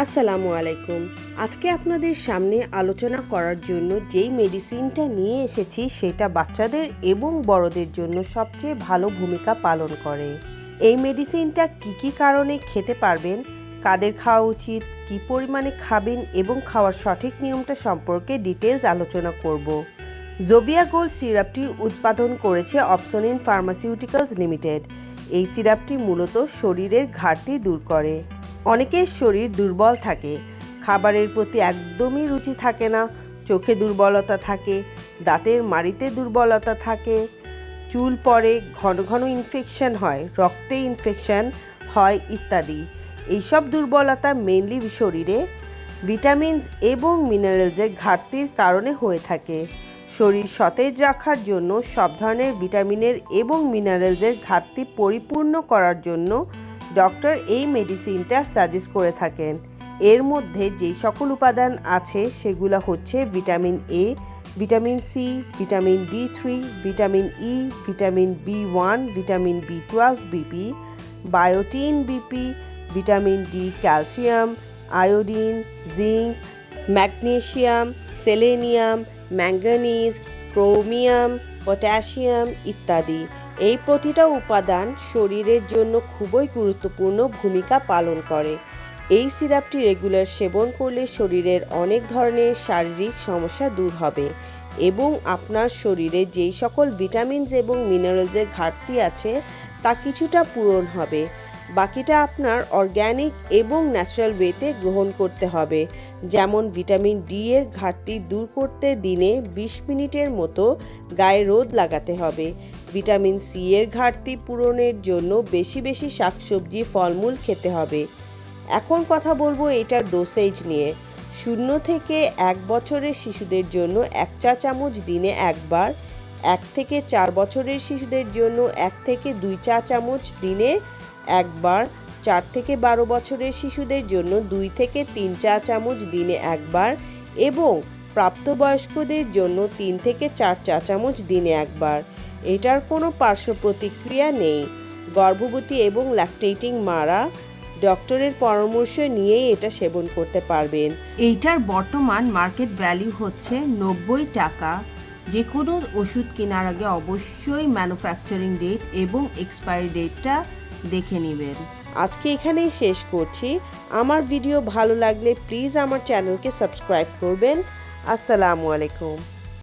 আসসালামু আলাইকুম। আজকে আপনাদের সামনে আলোচনা করার জন্য যেই মেডিসিনটা নিয়ে এসেছি সেটা বাচ্চাদের এবং বড়দের জন্য সবচেয়ে ভালো ভূমিকা পালন করে। এই মেডিসিনটা কী কারণে খেতে পারবেন, কাদের খাওয়া উচিত, কী পরিমাণে খাবেন এবং খাওয়ার সঠিক নিয়মটা সম্পর্কে ডিটেলস আলোচনা করব। জোভিয়া গোল্ড সিরাপটি উৎপাদন করেছে অপসনিন ফার্মাসিউটিক্যালস লিমিটেড। এই সিরাপটি মূলত শরীরের ঘাটতি দূর করে। অনেকের শরীর দুর্বল থাকে, খাবারের প্রতি একদমই রুচি থাকে না, চোখে দুর্বলতা থাকে, দাঁতের মাড়িতে দুর্বলতা থাকে, চুল পড়ে, ঘন ঘন ইনফেকশন হয়, রক্তে ইনফেকশন হয় ইত্যাদি। এইসব দুর্বলতা মেইনলি শরীরে ভিটামিনস এবং মিনারেলসের ঘাটতির কারণে হয়ে থাকে। শরীর সতেজ রাখার জন্য সব ধরনের ভিটামিনের এবং মিনারেলসের ঘাটতি পরিপূর্ণ করার জন্য ডক্টর এই মেডিসিনটা সাজেস্ট করে থাকেন। এর মধ্যে যেই সকল উপাদান আছে সেগুলো হচ্ছে vitamin A, vitamin C, vitamin D3, vitamin E, vitamin B1, vitamin B12 BP, biotin BP, vitamin D, calcium, iodine, zinc, magnesium, selenium, manganese, chromium, potassium ইত্যাদি। এই প্রতিটা উপাদান শরীরের জন্য খুবই গুরুত্বপূর্ণ ভূমিকা পালন করে। এই সিরাপটি রেগুলার সেবন করলে শরীরের অনেক ধরনের শারীরিক সমস্যা দূর হবে এবং আপনার শরীরে যেই সকল ভিটামিনস এবং মিনারেলসের ঘাটতি আছে তা কিছুটা পূরণ হবে। বাকিটা আপনার অর্গ্যানিক এবং ন্যাচারাল ওয়েতে গ্রহণ করতে হবে। যেমন ভিটামিন ডি এর ঘাটতি দূর করতে দিনে 20 মিনিটের মতো গায়ে রোদ লাগাতে হবে। ভিটামিন সি এর ঘাটতি পূরণের জন্য বেশি বেশি শাকসবজি, ফলমূল খেতে হবে। এখন কথা বলবো এটার ডোসেজ নিয়ে। 0 থেকে 1 বছরের শিশুদের জন্য 1 চা চামচ দিনে একবার, 1 থেকে 4 বছরের শিশুদের জন্য 1 থেকে 2 চা চামচ দিনে একবার, 4 থেকে 12 বছরের শিশুদের জন্য 2 থেকে 3 চা চামচ দিনে একবার এবং প্রাপ্তবয়স্কদের জন্য 3 থেকে 4 চা চামচ দিনে একবার। এটার কোনো পার্শ্ব প্রতিক্রিয়া নেই। গর্ভবতী এবং ল্যাকটেটিং মারা ডক্টরের পরামর্শ নিয়েই এটা সেবন করতে পারবেন। এইটার বর্তমান মার্কেট ভ্যালু হচ্ছে 90 টাকা। যে কোনো ওষুধ কেনার আগে অবশ্যই ম্যানুফ্যাকচারিং ডেট এবং এক্সপায়ারি ডেটটা দেখে নেবেন। আজকে এখানেই শেষ করছি। আমার ভিডিও ভালো লাগলে প্লিজ আমার চ্যানেলকে সাবস্ক্রাইব করবেন। আসসালামু আলাইকুম।